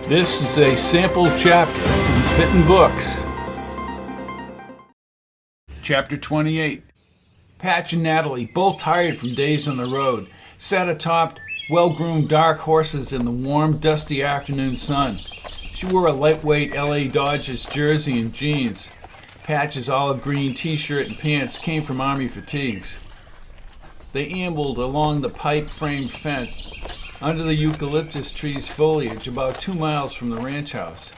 This is a sample chapter from Fitton Books. Chapter 28. Patch and Natalie, both tired from days on the road, sat atop well-groomed dark horses in the warm, dusty afternoon sun. She wore a lightweight LA Dodgers jersey and jeans. Patch's olive green t-shirt and pants came from army fatigues. They ambled along the pipe-framed fence under the eucalyptus tree's foliage about 2 miles from the ranch house.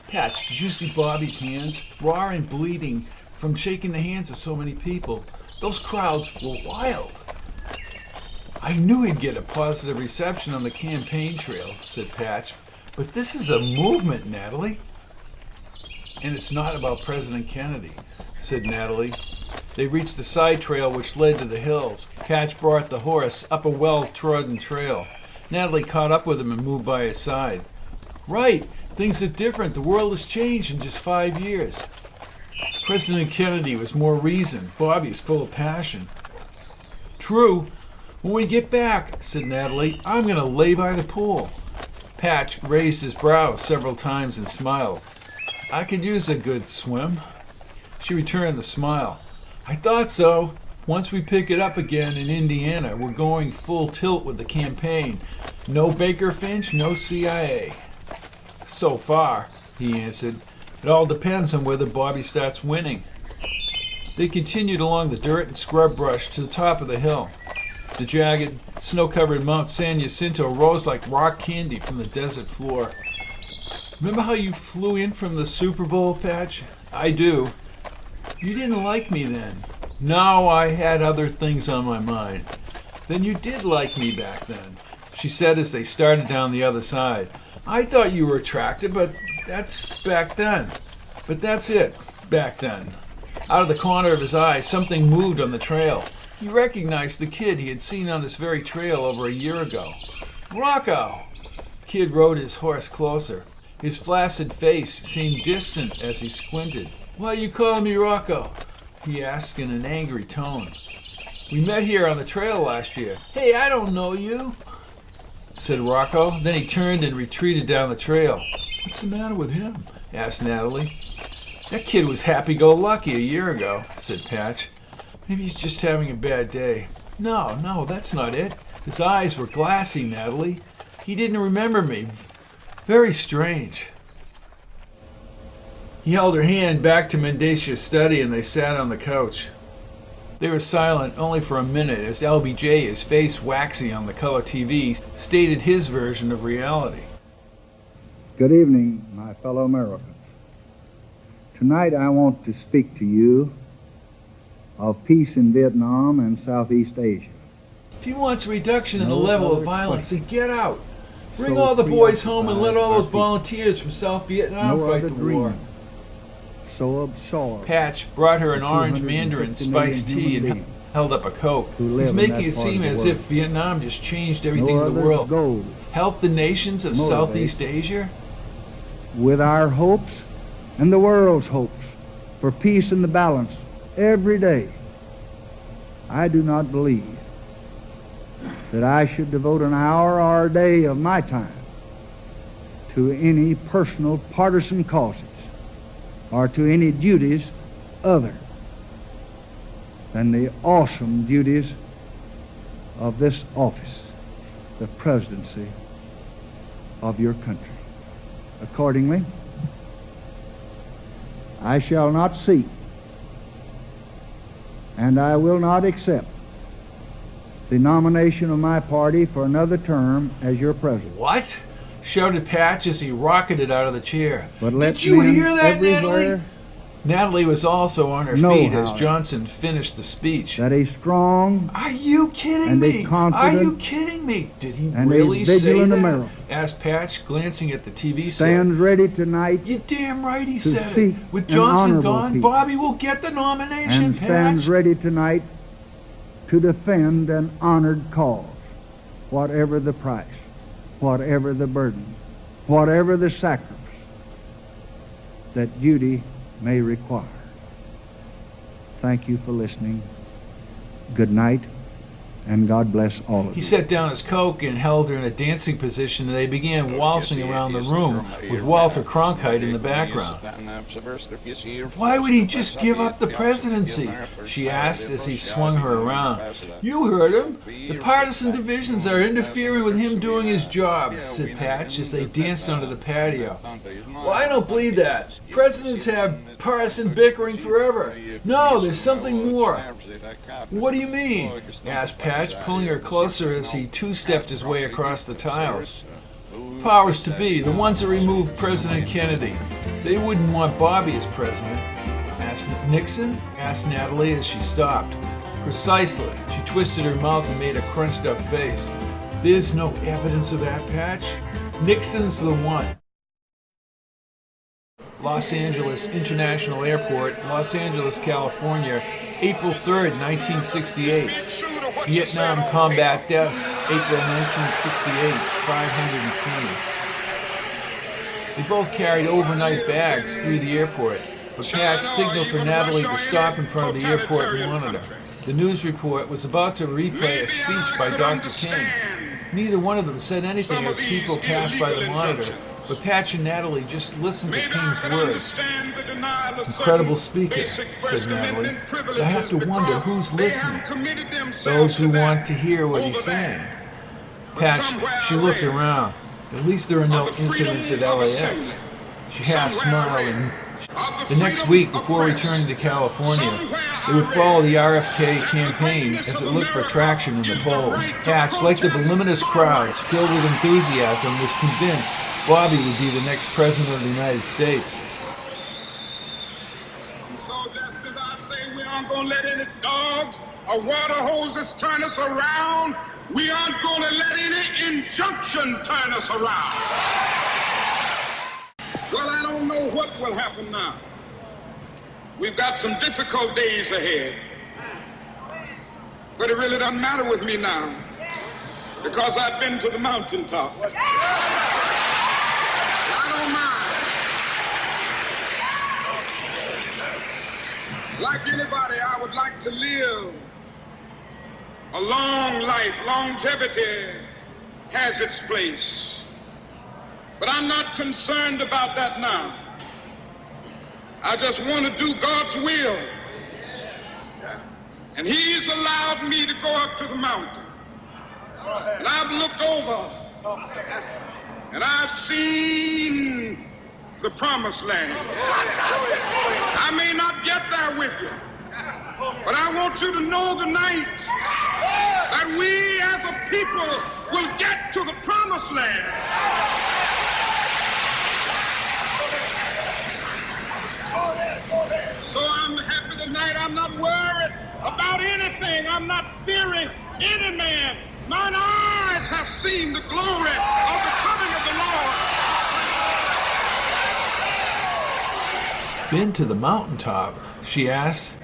Patch, did you see Bobby's hands? Raw and bleeding from shaking the hands of so many people. Those crowds were wild. I knew he'd get a positive reception on the campaign trail, said Patch. But this is a movement, Natalie. And it's not about President Kennedy, said Natalie. They reached the side trail which led to the hills. Patch brought the horse up a well-trodden trail. Natalie caught up with him and moved by his side. Right, things are different. The world has changed in just 5 years. President Kennedy was more reasoned. Bobby is full of passion. True. When we get back, said Natalie, I'm going to lay by the pool. Patch raised his brows several times and smiled. I could use a good swim. She returned the smile. I thought so. Once we pick it up again in Indiana, we're going full tilt with the campaign. No Baker Finch, no CIA. So far, he answered. It all depends on whether Bobby starts winning. They continued along the dirt and scrub brush to the top of the hill. The jagged, snow-covered Mount San Jacinto rose like rock candy from the desert floor. Remember how you flew in from the Super Bowl, Patch? I do. You didn't like me then. No, I had other things on my mind. Then you did like me back then, she said as they started down the other side. I thought you were attractive, but that's back then. But that's it, back then. Out of the corner of his eye, something moved on the trail. He recognized the kid he had seen on this very trail over a year ago. Rocco! The kid rode his horse closer. His flaccid face seemed distant as he squinted. Why you call me Rocco? He asked in an angry tone. We met here on the trail last year. Hey, I don't know you, said Rocco. Then he turned and retreated down the trail. What's the matter with him? Asked Natalie. That kid was happy-go-lucky a year ago, said Patch. Maybe he's just having a bad day. No, that's not it. His eyes were glassy, Natalie. He didn't remember me. Very strange. He held her hand back to Mendicia's study and they sat on the couch. They were silent only for a minute as LBJ, his face waxy on the color TV, stated his version of reality. Good evening, my fellow Americans. Tonight I want to speak to you of peace in Vietnam and Southeast Asia. If he wants a reduction in the level of violence, then get out. Bring all the boys home and let all those volunteers from South Vietnam fight the war. So absorbed. Patch brought her an orange mandarin spiced tea and held up a Coke. He's making it seem as if Vietnam just changed everything in the world. Help the nations of Southeast Asia? With our hopes and the world's hopes for peace and the balance every day, I do not believe that I should devote an hour or a day of my time to any personal partisan causes or to any duties other than the awesome duties of this office, the presidency of your country. Accordingly, I shall not seek and I will not accept the nomination of my party for another term as your president. What? Shouted Patch as he rocketed out of the chair. But did you hear that, Natalie? Natalie was also on her feet as Johnson finished the speech. That a strong Are you kidding me? Are you kidding me? Did he really say that? America asked Patch, glancing at the TV set. Stands ready tonight. You're damn right he said it. With Johnson gone, peace. Bobby will get the nomination, and Patch. Stands ready tonight to defend an honored cause, whatever the price, whatever the burden, whatever the sacrifice that duty may require. Thank you for listening. Good night and God bless all of you. He set down his Coke and held her in a dancing position, and they began waltzing around the room with Walter Cronkite in the background. "Why would he just give up the presidency?" she asked as he swung her around. "You heard him. The partisan divisions are interfering with him doing his job," said Patch as they danced onto the patio. "Well, I don't believe that. Presidents have partisan bickering forever. No, there's something more." "What do you mean?" asked Patch, pulling her closer as he two-stepped his way across the tiles. "Powers to be, the ones that removed President Kennedy. They wouldn't want Bobby as president." "Asked Nixon?" asked Natalie as she stopped. "Precisely." She twisted her mouth and made a crunched-up face. "There's no evidence of that, Patch. Nixon's the one." Los Angeles International Airport, Los Angeles, California, April 3rd, 1968. Vietnam combat deaths, April 1968, 520. They both carried overnight bags through the airport, but Patch signaled for Natalie to stop in front of the airport monitor. The news report was about to replay a speech by Dr. King. Neither one of them said anything as people passed by the monitor, but Patch and Natalie just listened to King's words. "Incredible speaker," said Natalie, "but I have to wonder who's listening. Those who want to hear what he's saying." Patch, she looked around. At least there are no incidents at LAX. She half smiled, and the next week, before returning to California, they would follow the RFK campaign as it looked for traction in the polls. Patch, like the voluminous crowds filled with enthusiasm, was convinced Bobby would be the next president of the United States. So just as I say, we aren't going to let any dogs or water hoses turn us around, we aren't going to let any injunction turn us around. Well, I don't know what will happen now. We've got some difficult days ahead. But it really doesn't matter with me now, because I've been to the mountaintop. I don't mind. Like anybody, I would like to live a long life. Longevity has its place. But I'm not concerned about that now. I just want to do God's will. And He's allowed me to go up to the mountain. And I've looked over and I've seen the promised land. I may not get there with you, but I want you to know tonight that we as a people will get to the promised land. So I'm happy tonight. I'm not worried about anything. I'm not fearing any man. Mine eyes have seen the glory of the coming of the Lord. "Been to the mountaintop?" she asked.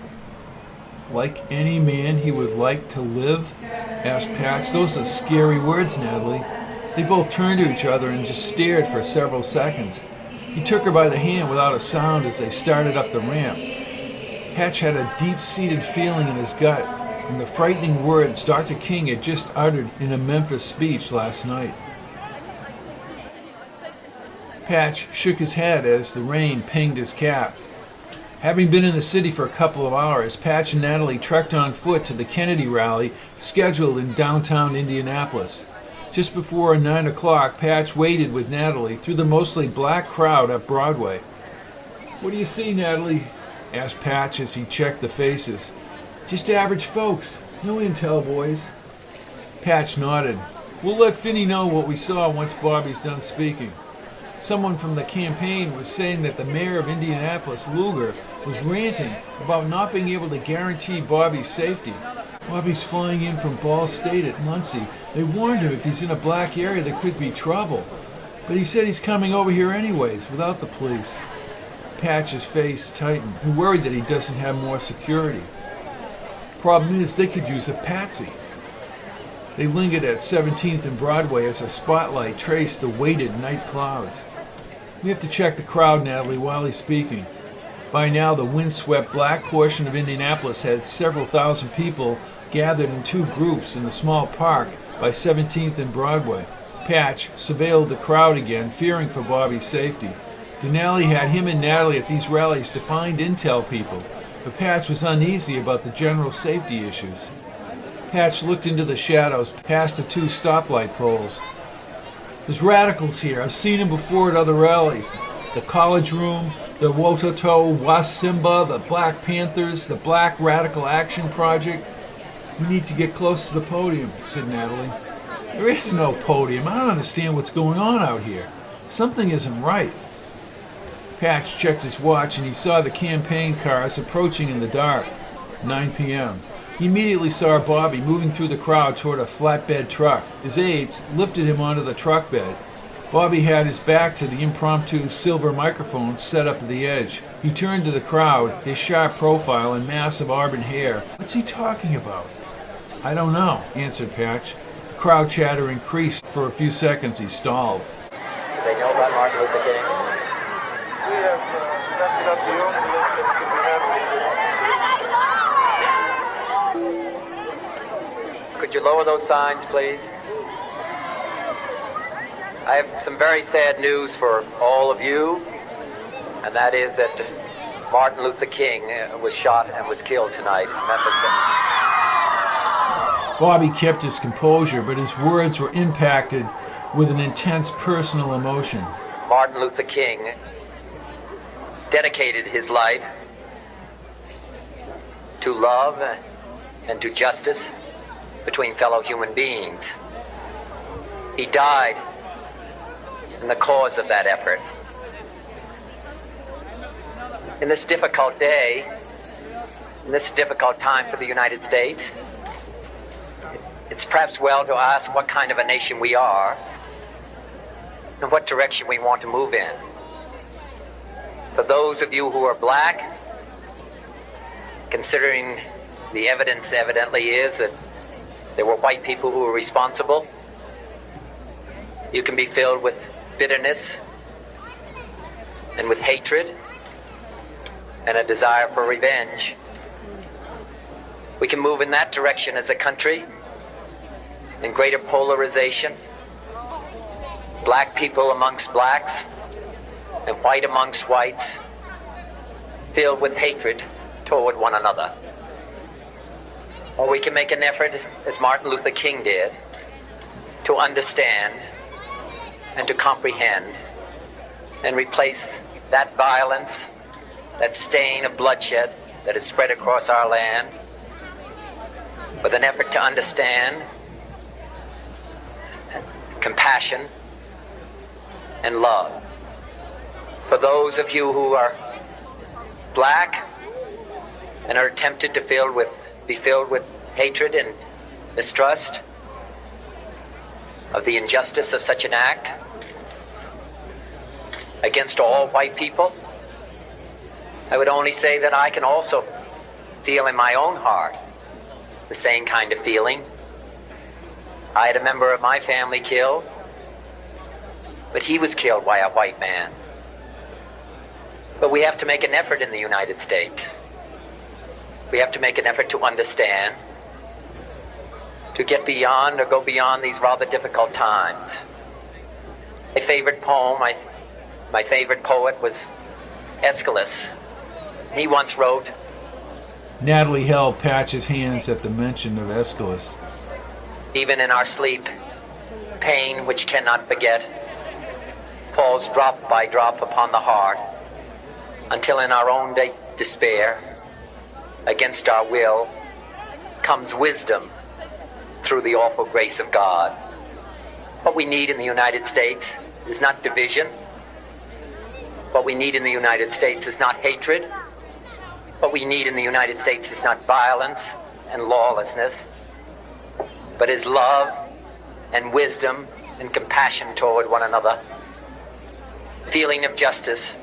"Like any man he would like to live?" asked Patch. "Those are scary words, Natalie." They both turned to each other and just stared for several seconds. He took her by the hand without a sound as they started up the ramp. Patch had a deep-seated feeling in his gut from the frightening words Dr. King had just uttered in a Memphis speech last night. Patch shook his head as the rain pinged his cap. Having been in the city for a couple of hours, Patch and Natalie trekked on foot to the Kennedy rally scheduled in downtown Indianapolis. Just before 9 o'clock, Patch waited with Natalie through the mostly black crowd up Broadway. "What do you see, Natalie?" asked Patch as he checked the faces. "Just average folks. No intel, boys." Patch nodded. "We'll let Finney know what we saw once Bobby's done speaking." Someone from the campaign was saying that the mayor of Indianapolis, Lugar, was ranting about not being able to guarantee Bobby's safety. "Bobby's flying in from Ball State at Muncie. They warned him if he's in a black area there could be trouble. But he said he's coming over here anyways, without the police." Patch's face tightened. He worried that he doesn't have more security. Problem is, they could use a patsy. They lingered at 17th and Broadway as a spotlight traced the weighted night clouds. "We have to check the crowd, Natalie, while he's speaking." By now, the windswept black portion of Indianapolis had several thousand people gathered in two groups in the small park by 17th and Broadway. Patch surveilled the crowd again, fearing for Bobby's safety. Denali had him and Natalie at these rallies to find intel people, but Patch was uneasy about the general safety issues. Patch looked into the shadows past the two stoplight poles. There's radicals here. I've seen them before at other rallies. The College Room, the Wototo Wasimba, the Black Panthers, the Black Radical Action Project. We need to get close to the podium, said Natalie. There is no podium. I don't understand what's going on out here. Something isn't right. Patch checked his watch and he saw the campaign cars approaching in the dark. 9 p.m. He immediately saw Bobby moving through the crowd toward a flatbed truck. His aides lifted him onto the truck bed. Bobby had his back to the impromptu silver microphone set up at the edge. He turned to the crowd, his sharp profile and mass of auburn hair. What's he talking about? I don't know, answered Patch. The crowd chatter increased. For a few seconds he stalled. Do they know about Martin Luther King? We have drafted up the only list that can be handled. Could you lower those signs, please? I have some very sad news for all of you, and that is that Martin Luther King was shot and was killed tonight in Memphis. Bobby kept his composure, but his words were impacted with an intense personal emotion. Martin Luther King dedicated his life to love and to justice between fellow human beings. He died in the cause of that effort. In this difficult day, in this difficult time for the United States, it's perhaps well to ask what kind of a nation we are and what direction we want to move in. For those of you who are black, considering the evidence evidently is that there were white people who were responsible, you can be filled with bitterness and with hatred and a desire for revenge. We can move in that direction as a country, in greater polarization, black people amongst blacks and white amongst whites, filled with hatred toward one another. Or we can make an effort, as Martin Luther King did, to understand and to comprehend and replace that violence, that stain of bloodshed that is spread across our land with an effort to understand compassion and love. For those of you who are black and are tempted to be filled with hatred and mistrust of the injustice of such an act against all white people, I would only say that I can also feel in my own heart the same kind of feeling. I had a member of my family killed, but he was killed by a white man. But we have to make an effort in the United States. We have to make an effort to understand, to get beyond or go beyond these rather difficult times. My favorite poem, my favorite poet was Aeschylus. He once wrote, Natalie held Patch's hands at the mention of Aeschylus. even in our sleep, pain which cannot forget falls drop by drop upon the heart, until in our own despair, against our will, comes wisdom through the awful grace of God. What we need in the United States is not division. What we need in the United States is not hatred. What we need in the United States is not violence and lawlessness, but is love and wisdom and compassion toward one another, feeling of justice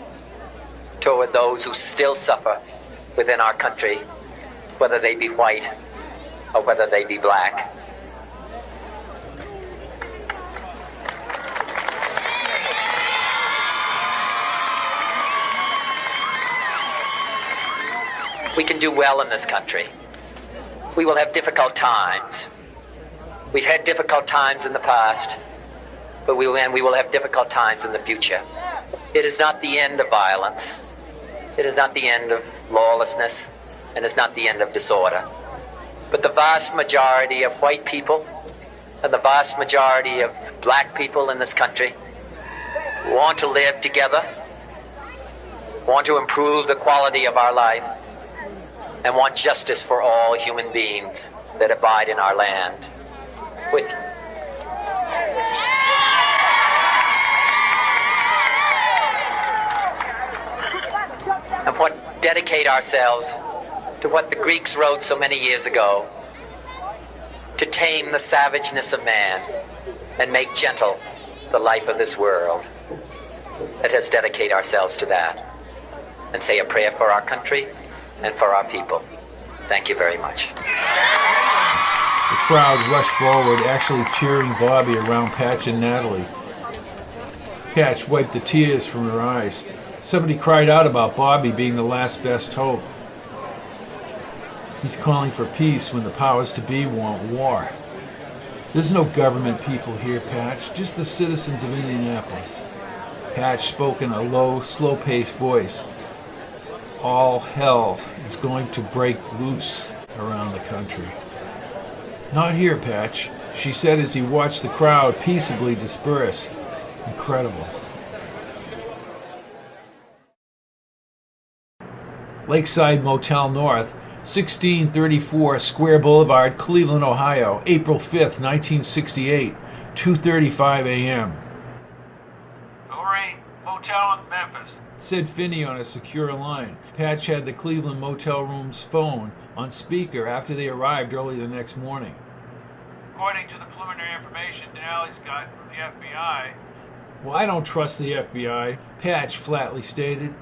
toward those who still suffer within our country, whether they be white or whether they be black. We can do well in this country. we will have difficult times. We've had difficult times in the past, but we will have difficult times in the future. It is not the end of violence. It is not the end of lawlessness, and it's not the end of disorder. But the vast majority of white people and the vast majority of black people in this country want to live together, want to improve the quality of our life, and want justice for all human beings that abide in our land. And what dedicate ourselves to what the Greeks wrote so many years ago, to tame the savageness of man and make gentle the life of this world. Let us dedicate ourselves to that and say a prayer for our country and for our people. Thank you very much. The crowd rushed forward, actually cheering Bobby around Patch and Natalie. Patch wiped the tears from her eyes. Somebody cried out about Bobby being the last best hope. He's calling for peace when the powers to be want war. There's no government people here, Patch, just the citizens of Indianapolis. Patch spoke in a low, slow-paced voice. All hell is going to break loose around the country. Not here, Patch, she said as he watched the crowd peaceably disperse. Incredible. Lakeside Motel North, 1634 Square Boulevard, Cleveland, Ohio, April 5th, 1968, 2:35 a.m. Earl Ray, motel in Memphis, said Finney on a secure line. Patch had the Cleveland motel room's phone on speaker after they arrived early the next morning. According to the preliminary information Denali's got from the FBI, Well, I don't trust the FBI, Patch flatly stated.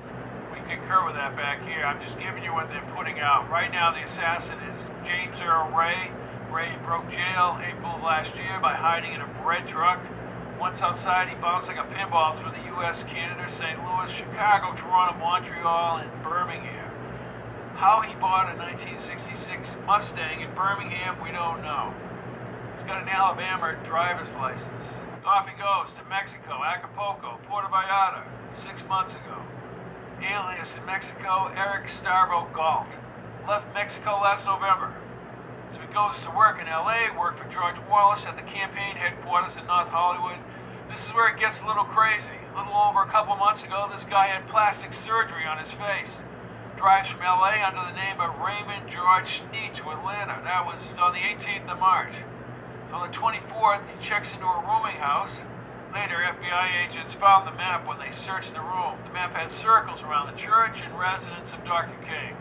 we concur with that back here. I'm just giving you what they're putting out. Right now, the assassin is James Earl Ray. Ray broke jail April of last year by hiding in a bread truck. Once outside, he bounced like a pinball through the U.S., Canada, St. Louis, Chicago, Toronto, Montreal, and Birmingham. How he bought a 1966 Mustang in Birmingham, we don't know. He's got an Alabama driver's license. Off he goes to Mexico, Acapulco, Puerto Vallarta, 6 months ago. Alias in Mexico, Eric Starbo Galt. Left Mexico last November. So he goes to work in LA, worked for George Wallace at the campaign headquarters in North Hollywood. This is where it gets a little crazy. A little over a couple months ago, this guy had plastic surgery on his face. Drives from LA under the name of Raymond George Sneed to Atlanta. That was on the 18th of March. So on the 24th, he checks into a rooming house. Later, FBI agents found the map when they searched the room. The map had circles around the church and residence of Dr. King.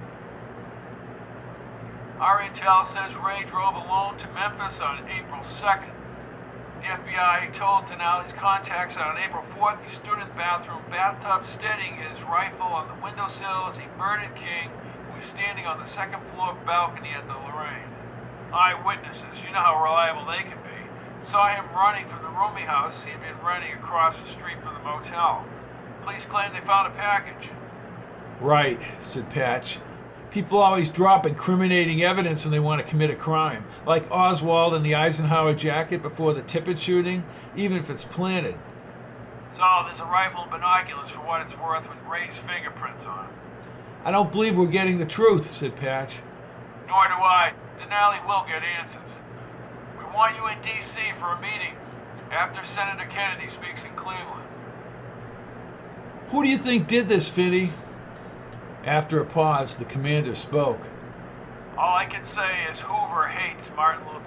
Our intel says Ray drove alone to Memphis on April 2nd. The FBI told Denali's contacts that on April 4th, he stood in the bathroom bathtub steadying his rifle on the windowsill as he murdered King, who was standing on the second floor balcony at the Lorraine. Eyewitnesses, you know how reliable they can be, saw him running from the rooming house he had been renting across the street from the motel. Police claim they found a package. Right, said Patch. People always drop incriminating evidence when they want to commit a crime, like Oswald and the Eisenhower jacket before the Tippit shooting, even if it's planted. So there's a rifle and binoculars for what it's worth with Ray's fingerprints on it. I don't believe we're getting the truth, said Patch. Nor do I. Denali will get answers. We want you in D.C. for a meeting after Senator Kennedy speaks in Cleveland. Who do you think did this, Finney? After a pause, the commander spoke. All I can say is Hoover hates Martin Luther